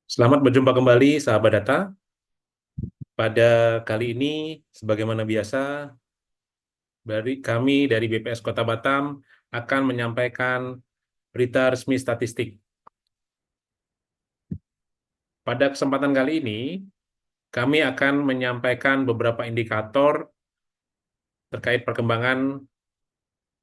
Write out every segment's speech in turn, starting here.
Selamat berjumpa kembali, sahabat data. Pada kali ini, sebagaimana biasa, dari BPS Kota Batam akan menyampaikan berita resmi statistik. Pada kesempatan kali ini, kami akan menyampaikan beberapa indikator terkait perkembangan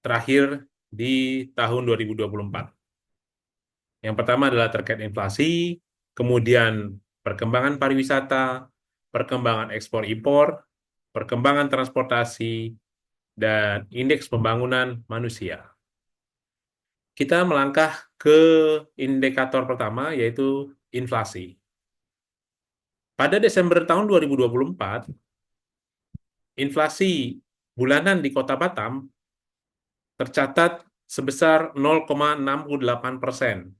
terakhir di tahun 2024. Yang pertama adalah terkait inflasi, kemudian perkembangan pariwisata, perkembangan ekspor-impor, perkembangan transportasi, dan indeks pembangunan manusia. Kita melangkah ke indikator pertama, yaitu inflasi. Pada Desember tahun 2024, inflasi bulanan di Kota Batam tercatat sebesar 0,68%,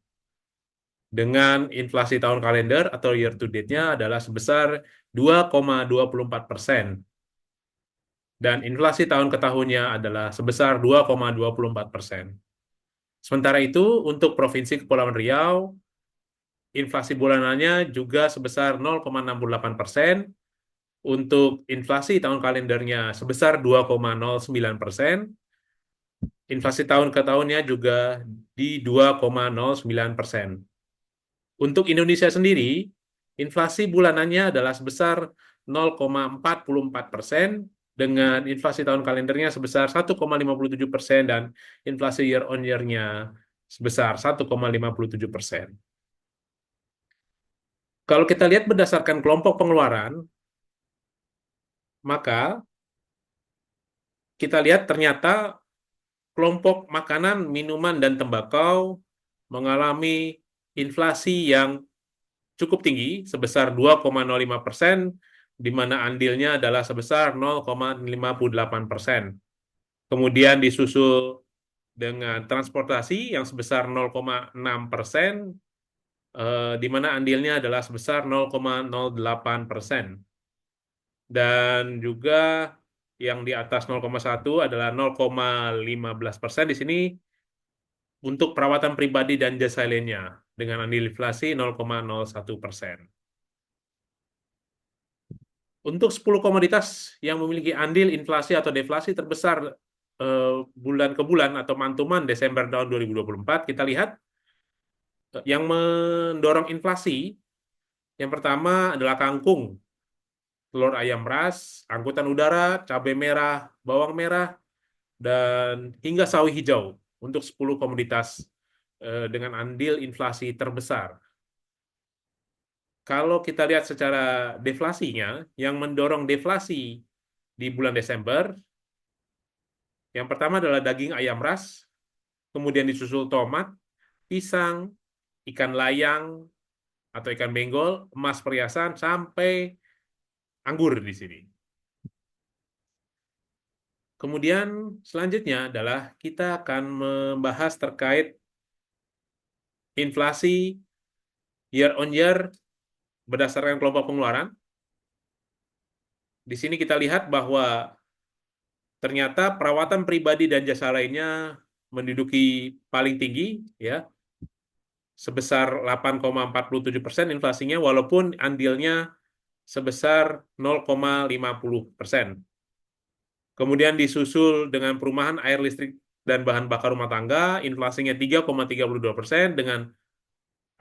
dengan inflasi tahun kalender atau year to date-nya adalah sebesar 2,24%, dan inflasi tahun ke tahunnya adalah sebesar 2,24%. Sementara itu, untuk Provinsi Kepulauan Riau, inflasi bulanannya juga sebesar 0,68%, untuk inflasi tahun kalendernya sebesar 2,09%, inflasi tahun ke tahunnya juga di 2,09%. Untuk Indonesia sendiri, inflasi bulanannya adalah sebesar 0,44%, dengan inflasi tahun kalendernya sebesar 1,57% dan inflasi year on year-nya sebesar 1,57%. Kalau kita lihat berdasarkan kelompok pengeluaran, maka kita lihat ternyata kelompok makanan, minuman, dan tembakau mengalami inflasi yang cukup tinggi sebesar 2,05%, di mana andilnya adalah sebesar 0,58%. Kemudian disusul dengan transportasi yang sebesar 0,6%, di mana andilnya adalah sebesar 0,08%. Dan juga yang di atas 0,1 adalah 0,15% di sini untuk perawatan pribadi dan jasa lainnya, dengan andil inflasi 0,01%. Untuk 10 komoditas yang memiliki andil inflasi atau deflasi terbesar bulan ke bulan atau month-to-month Desember tahun 2024, kita lihat yang mendorong inflasi, yang pertama adalah kangkung, telur ayam ras, angkutan udara, cabai merah, bawang merah, dan hingga sawi hijau untuk 10 komoditas dengan andil inflasi terbesar. Kalau kita lihat secara deflasinya, yang mendorong deflasi di bulan Desember, yang pertama adalah daging ayam ras, kemudian disusul tomat, pisang, ikan layang atau ikan benggol, emas perhiasan, sampai anggur di sini. Kemudian selanjutnya adalah kita akan membahas terkait inflasi year on year berdasarkan kelompok pengeluaran. Di sini kita lihat bahwa ternyata perawatan pribadi dan jasa lainnya menduduki paling tinggi, ya, sebesar 8,47% inflasinya, walaupun andilnya sebesar 0,50%. Kemudian disusul dengan perumahan, air listrik, dan bahan bakar rumah tangga, inflasinya 3,32% dengan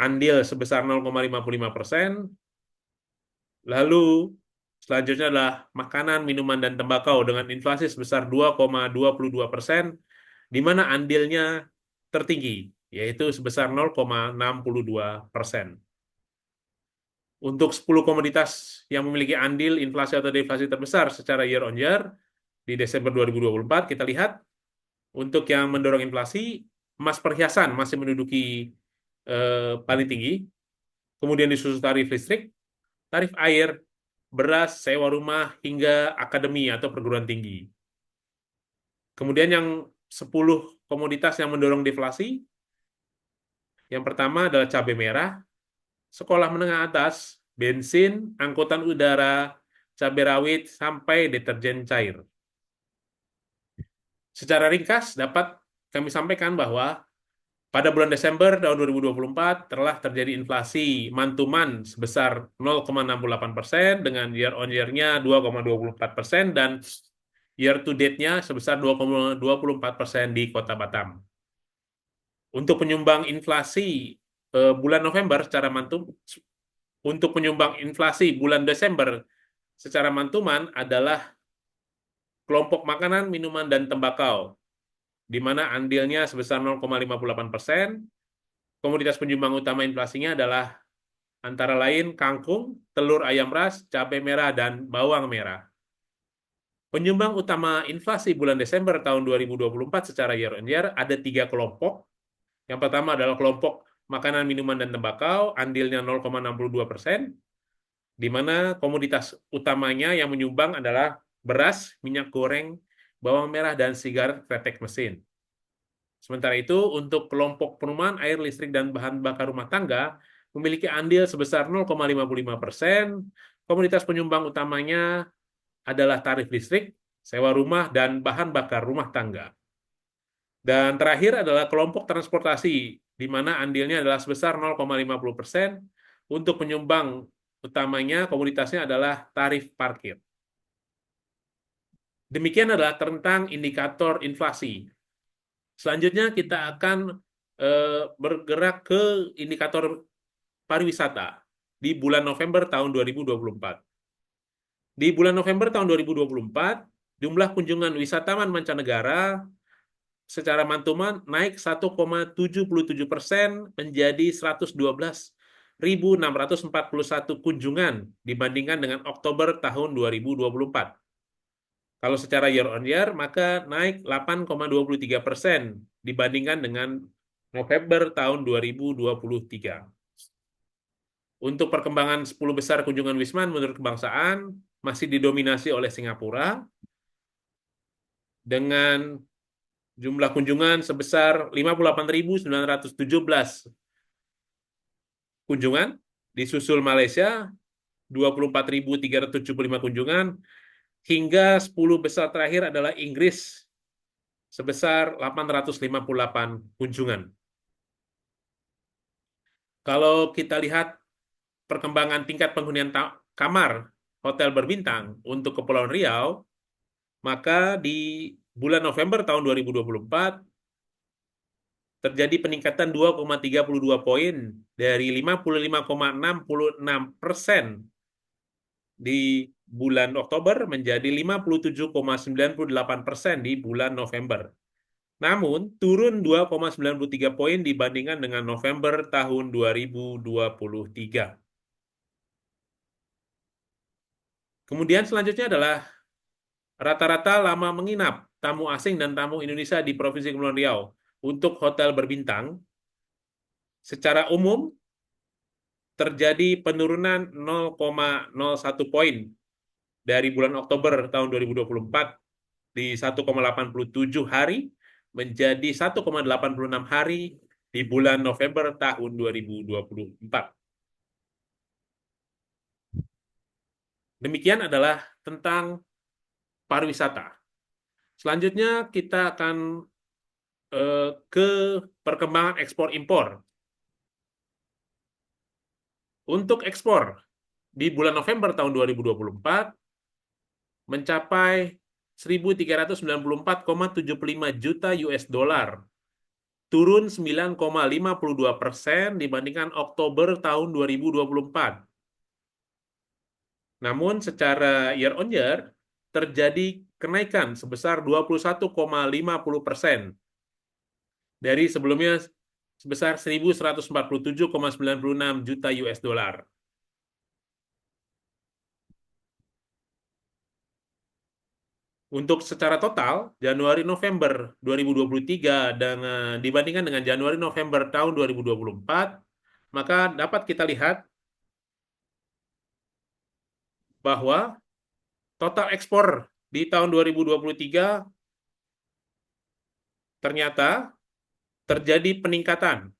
andil sebesar 0,55%. Lalu selanjutnya adalah makanan, minuman, dan tembakau dengan inflasi sebesar 2,22%, di mana andilnya tertinggi, yaitu sebesar 0,62%. Untuk 10 komoditas yang memiliki andil inflasi atau deflasi terbesar secara year on year di Desember 2024, kita lihat untuk yang mendorong inflasi, emas perhiasan masih menduduki paling tinggi, kemudian disusul tarif listrik, tarif air, beras, sewa rumah, hingga akademi atau perguruan tinggi. Kemudian yang 10 komoditas yang mendorong deflasi, yang pertama adalah cabai merah, sekolah menengah atas, bensin, angkutan udara, cabai rawit, sampai deterjen cair. Secara ringkas dapat kami sampaikan bahwa Pada bulan Desember tahun 2024 telah terjadi inflasi month-to-month sebesar 0,68% dengan year on year-nya 2,24% dan year to date-nya sebesar 2,24% di Kota Batam. Untuk penyumbang inflasi bulan November secara mantum, untuk penyumbang inflasi bulan Desember secara mantuman adalah kelompok makanan, minuman, dan tembakau, di mana andilnya sebesar 0,58%. Komoditas penyumbang utama inflasinya adalah antara lain kangkung, telur ayam ras, cabai merah, dan bawang merah. Penyumbang utama inflasi bulan Desember tahun 2024 secara year on year ada 3 kelompok. Yang pertama adalah kelompok makanan, minuman, dan tembakau, andilnya 0,62%, di mana komoditas utamanya yang menyumbang adalah beras, minyak goreng, bawang merah, dan sigaret kretek mesin. Sementara itu, untuk kelompok perumahan, air, listrik, dan bahan bakar rumah tangga memiliki andil sebesar 0,55%. Komoditas penyumbang utamanya adalah tarif listrik, sewa rumah, dan bahan bakar rumah tangga. Dan terakhir adalah kelompok transportasi, di mana andilnya adalah sebesar 0,50%. Untuk penyumbang utamanya, komoditasnya adalah tarif parkir. Demikian adalah tentang indikator inflasi. Selanjutnya kita akan bergerak ke indikator pariwisata di bulan November tahun 2024. Di bulan November tahun 2024, jumlah kunjungan wisatawan mancanegara secara mantuman naik 1,77% menjadi 112.641 kunjungan dibandingkan dengan Oktober tahun 2024. Kalau secara year on year, maka naik 8,23% dibandingkan dengan November tahun 2023. Untuk perkembangan 10 besar kunjungan Wisman menurut kebangsaan, masih didominasi oleh Singapura, dengan jumlah kunjungan sebesar 58.917 kunjungan, disusul Malaysia 24.375 kunjungan, hingga 10 besar terakhir adalah Inggris sebesar 858 kunjungan. Kalau kita lihat perkembangan tingkat penghunian kamar hotel berbintang untuk Kepulauan Riau, maka di bulan November tahun 2024 terjadi peningkatan 2,32 poin dari 55,66% di bulan Oktober menjadi 57,98% di bulan November. Namun, turun 2,93 poin dibandingkan dengan November tahun 2023. Kemudian selanjutnya adalah rata-rata lama menginap tamu asing dan tamu Indonesia di Provinsi Kepulauan Riau untuk hotel berbintang. Secara umum, terjadi penurunan 0,01 poin dari bulan Oktober tahun 2024 di 1,87 hari menjadi 1,86 hari di bulan November tahun 2024. Demikian adalah tentang pariwisata. Selanjutnya kita akan ke perkembangan ekspor impor. Untuk ekspor di bulan November tahun 2024 mencapai 1.394,75 juta US dolar, turun 9,52% dibandingkan Oktober tahun 2024. Namun secara year on year terjadi kenaikan sebesar 21,50% dari sebelumnya sebesar 1.147,96 juta US dolar. Untuk secara total, Januari-November 2023 dibandingkan dengan Januari-November tahun 2024, maka dapat kita lihat bahwa total ekspor di tahun 2023 ternyata terjadi peningkatan.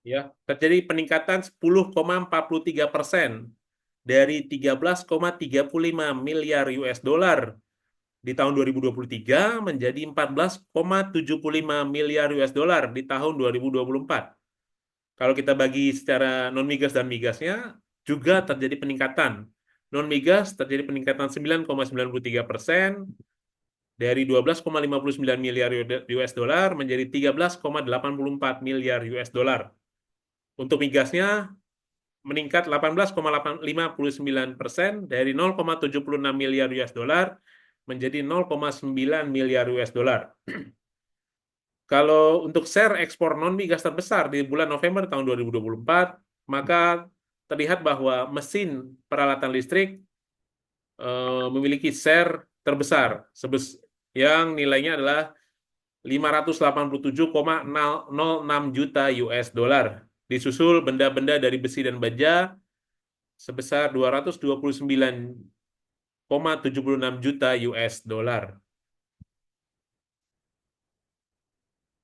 Ya, terjadi peningkatan 10,43% dari 13,35 miliar US dollar di tahun 2023 menjadi 14,75 miliar US dollar di tahun 2024. Kalau kita bagi secara non-migas dan migasnya, juga terjadi peningkatan. Non-migas terjadi peningkatan 9,93%, dari 12,59 miliar US dollar menjadi 13,84 miliar US dollar. Untuk migasnya meningkat 18,59% dari 0,76 miliar US dollar menjadi 0,9 miliar US dollar. Kalau untuk share ekspor non-migas terbesar di bulan November tahun 2024, maka terlihat bahwa mesin peralatan listrik memiliki share terbesar yang nilainya adalah 587,006 juta US dollar. Disusul benda-benda dari besi dan baja sebesar 229,76 juta US dollar.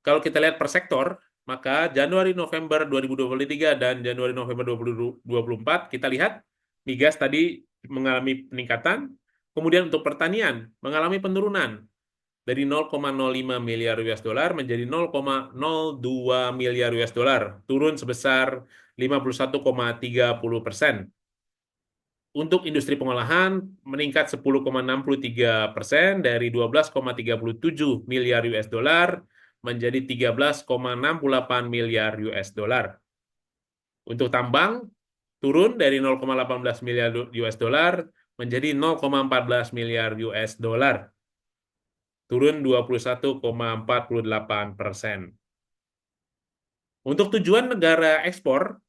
Kalau kita lihat per sektor, maka Januari-November 2023 dan Januari-November 2024, kita lihat migas tadi mengalami peningkatan, kemudian untuk pertanian mengalami penurunan dari 0,05 miliar US dollar menjadi 0,02 miliar US dollar, turun sebesar 51,30%. Untuk industri pengolahan meningkat 10,63% dari 12,37 miliar US dollar menjadi 13,68 miliar US dollar. Untuk tambang turun dari 0,18 miliar US dollar menjadi 0,14 miliar US dollar. Turun 21,48%. Untuk tujuan negara ekspor,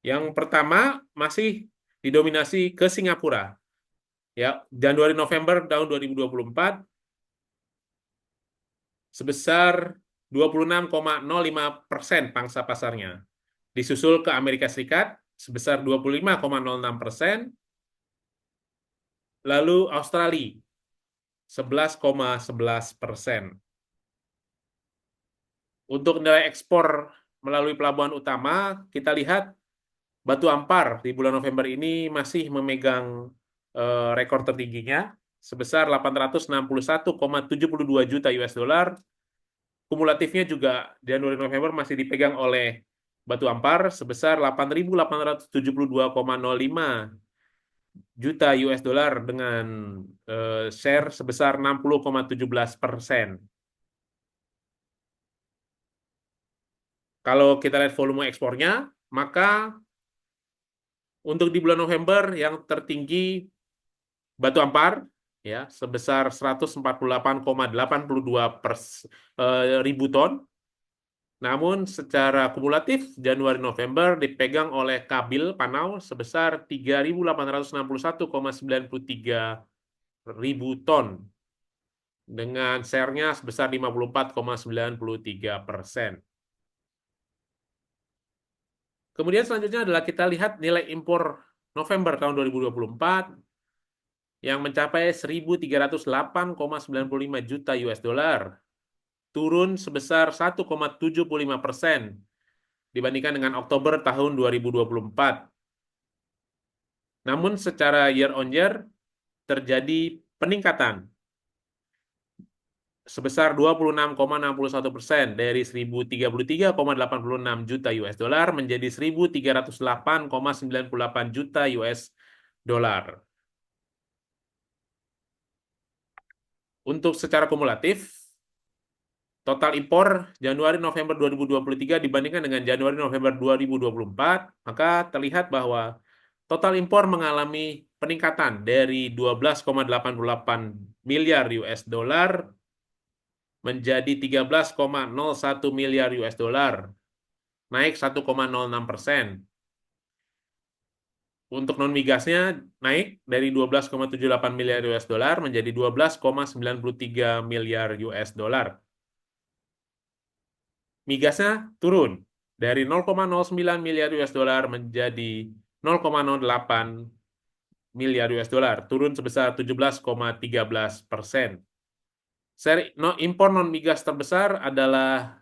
yang pertama masih didominasi ke Singapura. Ya, Januari-November tahun 2024 sebesar 26,05% pangsa pasarnya. Disusul ke Amerika Serikat sebesar 25,06%, lalu Australia 11,11%. Untuk nilai ekspor melalui pelabuhan utama, kita lihat batu ampar di bulan November ini masih memegang rekor tertingginya sebesar 861,72 juta US dollar. Kumulatifnya juga Januari-November masih dipegang oleh batu ampar sebesar 8.872,05 juta US dollar dengan share sebesar 60,17%. Kalau kita lihat volume ekspornya, maka untuk di bulan November yang tertinggi batu ampar ya sebesar 148,82 ribu ton. Namun secara kumulatif Januari-November dipegang oleh Kabil Panau sebesar 3.861,93 ribu ton dengan share-nya sebesar 54,93%. Kemudian selanjutnya adalah kita lihat nilai impor November tahun 2024 yang mencapai 1.308,95 juta US dollar, turun sebesar 1,75% dibandingkan dengan Oktober tahun 2024. Namun secara year on year terjadi peningkatan sebesar 26,61% dari 1.033,86 juta US dollar menjadi 1.308,98 juta US dollar. Untuk secara kumulatif, total impor Januari-November 2023 dibandingkan dengan Januari-November 2024, maka terlihat bahwa total impor mengalami peningkatan dari 12,88 miliar US dollar menjadi 13,01 miliar US dollar, naik 1,06%. Untuk non-migasnya naik dari 12,78 miliar US dollar menjadi 12,93 miliar US dollar. Migasnya turun dari 0,09 miliar US dollar menjadi 0,08 miliar US dollar, turun sebesar 17,13%. Impor non-migas terbesar adalah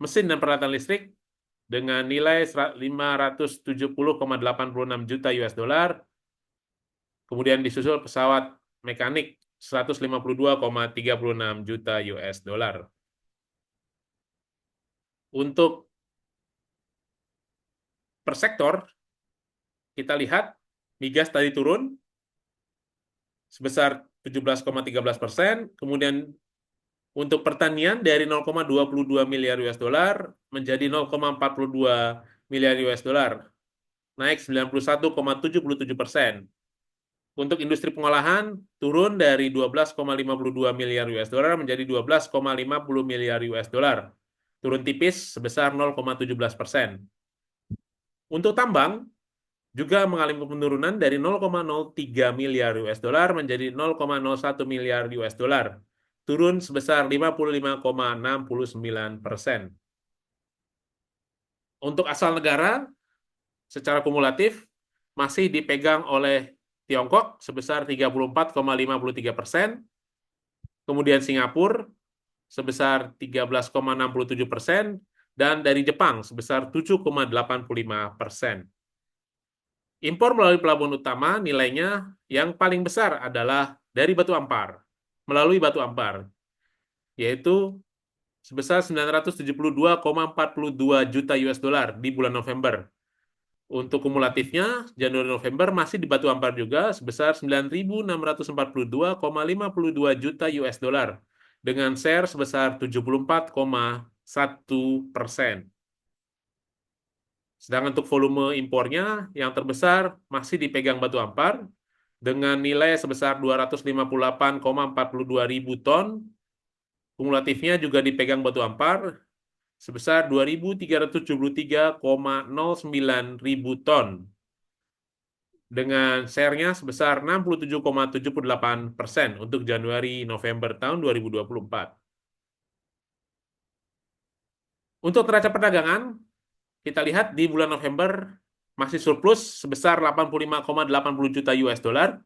mesin dan peralatan listrik dengan nilai 570,86 juta US dollar, kemudian disusul pesawat mekanik 152,36 juta US dollar. Untuk per sektor, kita lihat migas tadi turun sebesar 17,13%, kemudian untuk pertanian dari 0,22 miliar US dollar menjadi 0,42 miliar US dollar, naik 91,77%. Untuk industri pengolahan turun dari 12,52 miliar US dollar menjadi 12,50 miliar US dollar, turun tipis sebesar 0,17%. Untuk tambang juga mengalami penurunan dari 0,03 miliar US dollar menjadi 0,01 miliar US dollar, turun sebesar 55,69%. Untuk asal negara, secara kumulatif masih dipegang oleh Tiongkok sebesar 34,53%, kemudian Singapura sebesar 13,67%, dan dari Jepang sebesar 7,85%. Impor melalui pelabuhan utama nilainya yang paling besar adalah dari batu ampar, melalui batu ampar, yaitu sebesar 972,42 juta US dollar di bulan November. Untuk kumulatifnya, Januari-November masih di batu ampar juga sebesar 9.642,52 juta US dollar dengan share sebesar 74,1%. Sedangkan untuk volume impornya yang terbesar masih dipegang batu ampar dengan nilai sebesar 258,42 ribu ton. Kumulatifnya juga dipegang batu ampar sebesar 2.373,09 ribu ton dengan share-nya sebesar 67,78% untuk Januari-November tahun 2024. Untuk neraca perdagangan, kita lihat di bulan November masih surplus sebesar 85,80 juta US dollar,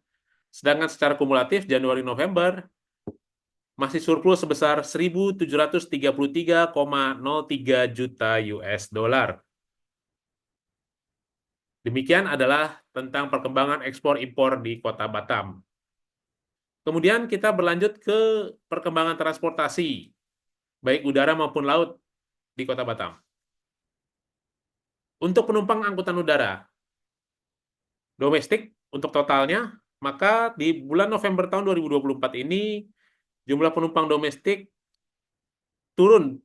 sedangkan secara kumulatif Januari-November masih surplus sebesar 1.733,03 juta US dollar. Demikian adalah tentang perkembangan ekspor-impor di Kota Batam. Kemudian kita berlanjut ke perkembangan transportasi, baik udara maupun laut di Kota Batam. Untuk penumpang angkutan udara, domestik untuk totalnya, maka di bulan November tahun 2024 ini, jumlah penumpang domestik turun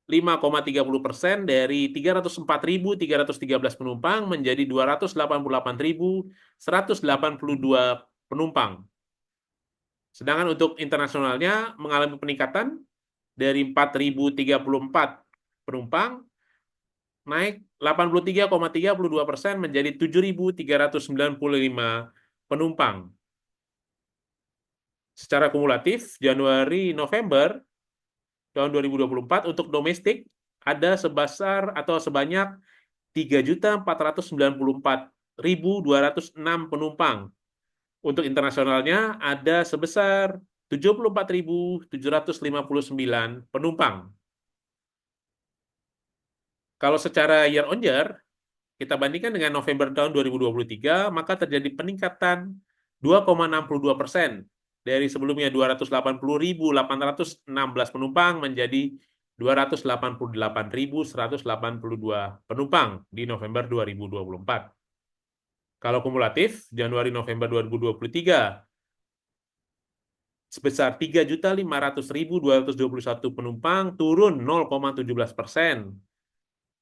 5,30% dari 304.313 penumpang menjadi 288.182 penumpang. Sedangkan untuk internasionalnya mengalami peningkatan dari 4.034 penumpang naik 83,32% menjadi 7.395 penumpang. Secara kumulatif Januari-November tahun 2024 untuk domestik ada sebesar atau sebanyak 3.494.206 penumpang. Untuk internasionalnya ada sebesar 74.759 penumpang. Kalau secara year on year, kita bandingkan dengan November tahun 2023, maka terjadi peningkatan 2,62% dari sebelumnya 280.816 penumpang menjadi 288.182 penumpang di November 2024. Kalau kumulatif, Januari-November 2023, sebesar 3.500.221 penumpang, turun 0,17%.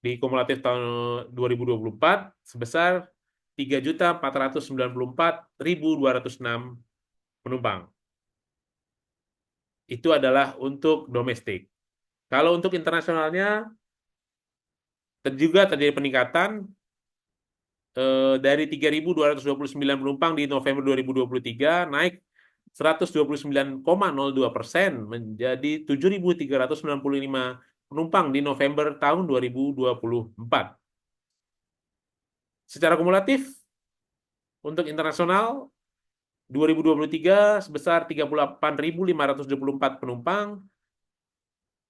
Di kumulatif tahun 2024 sebesar 3.494.206 penumpang. Itu adalah untuk domestik. Kalau untuk internasionalnya juga terjadi peningkatan dari 3.229 penumpang di November 2023 naik 129,02% menjadi 7.395 penumpang di November tahun 2024. Secara kumulatif, untuk internasional, 2023 sebesar 38.524 penumpang,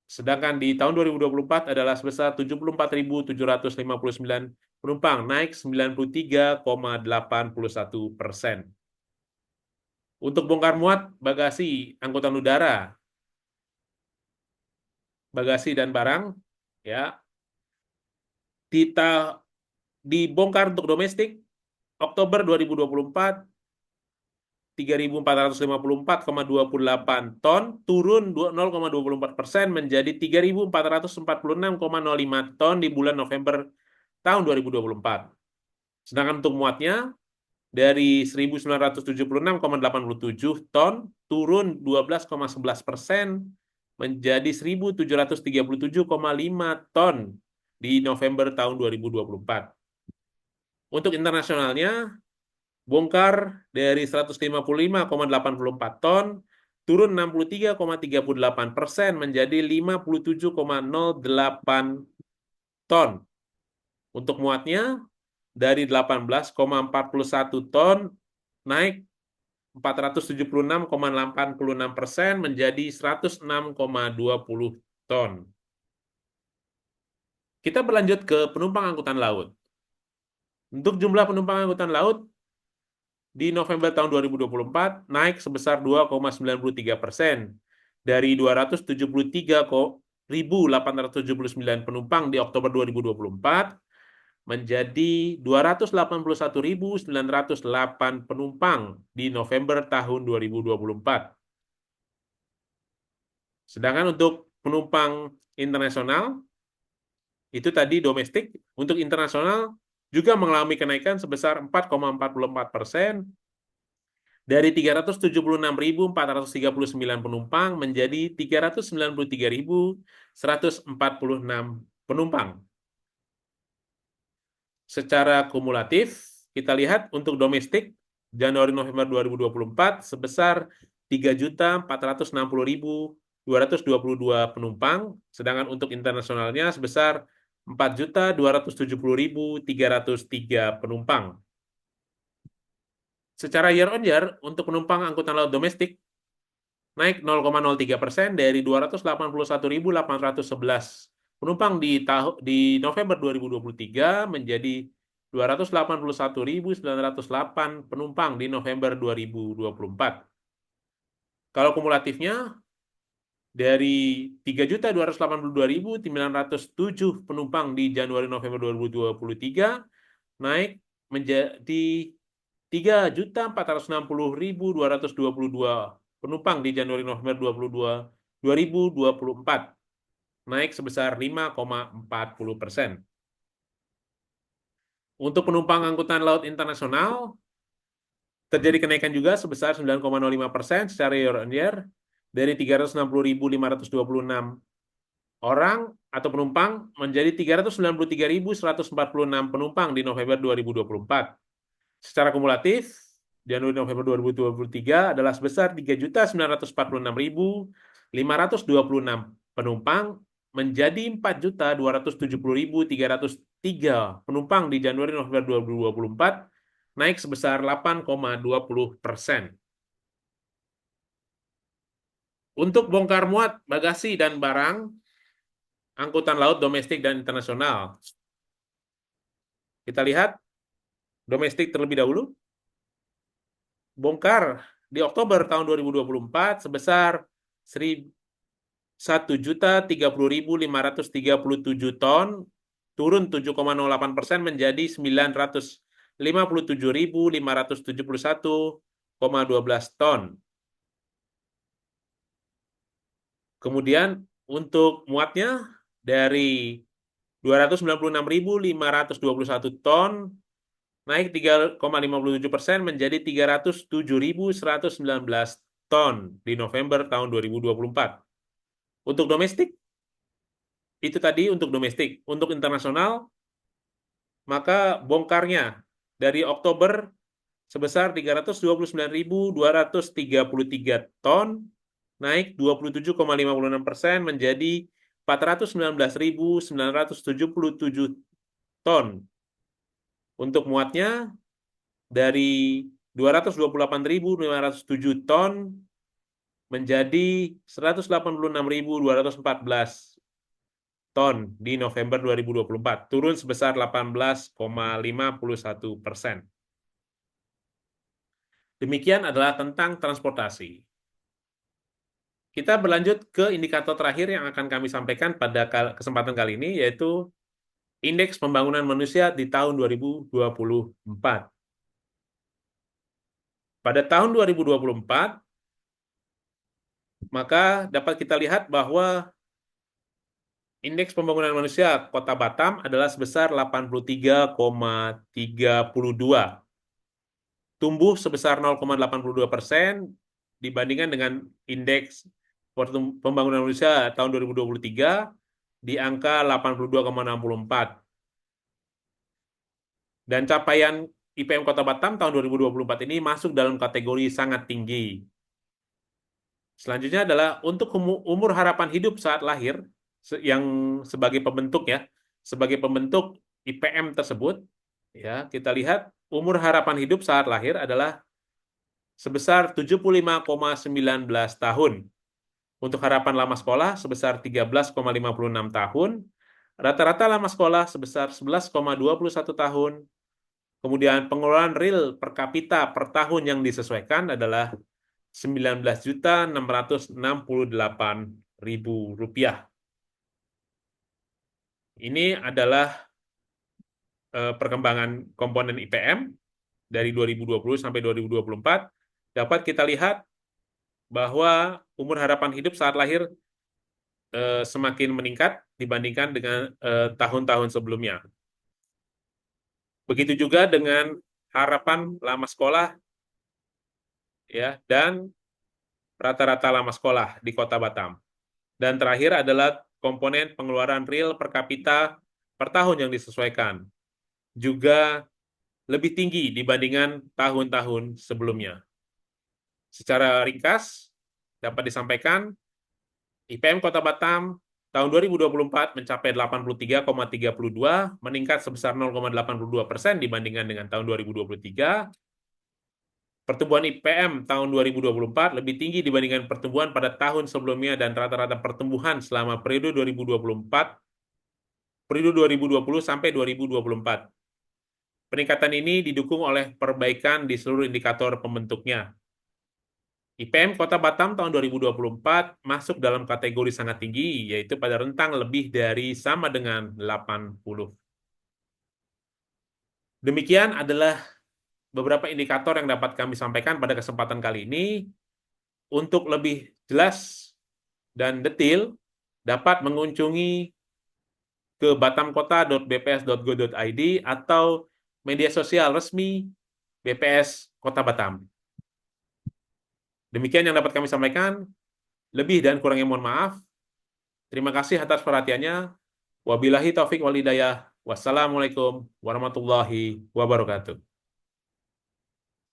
sedangkan di tahun 2024 adalah sebesar 74.759 penumpang, naik 93,81%. Untuk bongkar muat bagasi angkutan udara, bagasi dan barang, ya, kita dibongkar untuk domestik Oktober 2024 3.454,28 ton, turun 0,24% menjadi 3.446,05 ton di bulan November tahun 2024. Sedangkan untuk muatnya dari 1.976,87 ton, turun 12,11% menjadi 1.737,5 ton di November tahun 2024. Untuk internasionalnya, bongkar dari 155,84 ton, turun 63,38% menjadi 57,08 ton. Untuk muatnya, dari 18,41 ton, naik 476,86% menjadi 106,20 ton. Kita berlanjut ke penumpang angkutan laut. Untuk jumlah penumpang angkutan laut, di November tahun 2024 naik sebesar 2,93% dari 273.879 penumpang di Oktober 2024 menjadi 281.908 penumpang di November tahun 2024. Sedangkan untuk penumpang internasional, itu tadi domestik, untuk internasional juga mengalami kenaikan sebesar 4,44% dari 376.439 penumpang menjadi 393.146 penumpang. Secara kumulatif, kita lihat untuk domestik Januari-November 2024 sebesar 3.460.222 penumpang, sedangkan untuk internasionalnya sebesar 4.270.303 penumpang. Secara year on year, untuk penumpang angkutan laut domestik naik 0,03% dari 281.811 penumpang di November 2023 menjadi 281.908 penumpang di November 2024. Kalau kumulatifnya, dari 3.282.907 penumpang di Januari-November 2023 naik menjadi 3.460.222 penumpang di Januari-November 2024, naik sebesar 5,40%. Untuk penumpang angkutan laut internasional, terjadi kenaikan juga sebesar 9,05% secara year on year, dari 360.526 orang atau penumpang menjadi 393.146 penumpang di November 2024. Secara kumulatif, Januari-November 2023 adalah sebesar 3.946.526 penumpang menjadi 4.270.303 penumpang di Januari-November 2024, naik sebesar 8,20%. Untuk bongkar muat, bagasi, dan barang, angkutan laut domestik dan internasional, kita lihat domestik terlebih dahulu. Bongkar di Oktober tahun 2024 sebesar 1.030.537 ton, turun 7,08% menjadi 957.571,12 ton. Kemudian untuk muatnya dari 296.521 ton naik 3,57% menjadi 307.119 ton di November tahun 2024. Untuk domestik, itu tadi untuk domestik. Untuk internasional, maka bongkarnya dari Oktober sebesar 329.233 ton, naik 27,56% menjadi 419.977 ton. Untuk muatnya dari 228.507 ton menjadi 186.214 ton di November 2024, turun sebesar 18,51%. Demikian adalah tentang transportasi. Kita berlanjut ke indikator terakhir yang akan kami sampaikan pada kesempatan kali ini, yaitu Indeks Pembangunan Manusia di tahun 2024. Pada tahun 2024, maka dapat kita lihat bahwa Indeks Pembangunan Manusia Kota Batam adalah sebesar 83,32, tumbuh sebesar 0,82% dibandingkan dengan Indeks Pembangunan Manusia tahun 2023 di angka 82,64. Dan capaian IPM Kota Batam tahun 2024 ini masuk dalam kategori sangat tinggi. Selanjutnya adalah untuk umur harapan hidup saat lahir yang sebagai pembentuk ya, sebagai pembentuk IPM tersebut ya, kita lihat umur harapan hidup saat lahir adalah sebesar 75,19 tahun. Untuk harapan lama sekolah sebesar 13,56 tahun. Rata-rata lama sekolah sebesar 11,21 tahun. Kemudian pengeluaran real per kapita per tahun yang disesuaikan adalah Rp19.668.000. Ini adalah perkembangan komponen IPM dari 2020 sampai 2024. Dapat kita lihat bahwa umur harapan hidup saat lahir semakin meningkat dibandingkan dengan tahun-tahun sebelumnya. Begitu juga dengan harapan lama sekolah ya, dan rata-rata lama sekolah di Kota Batam. Dan terakhir adalah komponen pengeluaran real per kapita per tahun yang disesuaikan. Juga lebih tinggi dibandingkan tahun-tahun sebelumnya. Secara ringkas, dapat disampaikan, IPM Kota Batam tahun 2024 mencapai 83,32, meningkat sebesar 0,82% dibandingkan dengan tahun 2023. Pertumbuhan IPM tahun 2024 lebih tinggi dibandingkan pertumbuhan pada tahun sebelumnya dan rata-rata pertumbuhan selama periode 2024, periode 2020 sampai 2024. Peningkatan ini didukung oleh perbaikan di seluruh indikator pembentuknya. IPM Kota Batam tahun 2024 masuk dalam kategori sangat tinggi, yaitu pada rentang lebih dari sama dengan 80. Demikian adalah beberapa indikator yang dapat kami sampaikan pada kesempatan kali ini. Untuk lebih jelas dan detail, dapat mengunjungi ke batamkota.bps.go.id atau media sosial resmi BPS Kota Batam. Demikian yang dapat kami sampaikan. Lebih dan kurangnya mohon maaf. Terima kasih atas perhatiannya. Wabillahi taufik wal hidayah. Wassalamualaikum warahmatullahi wabarakatuh.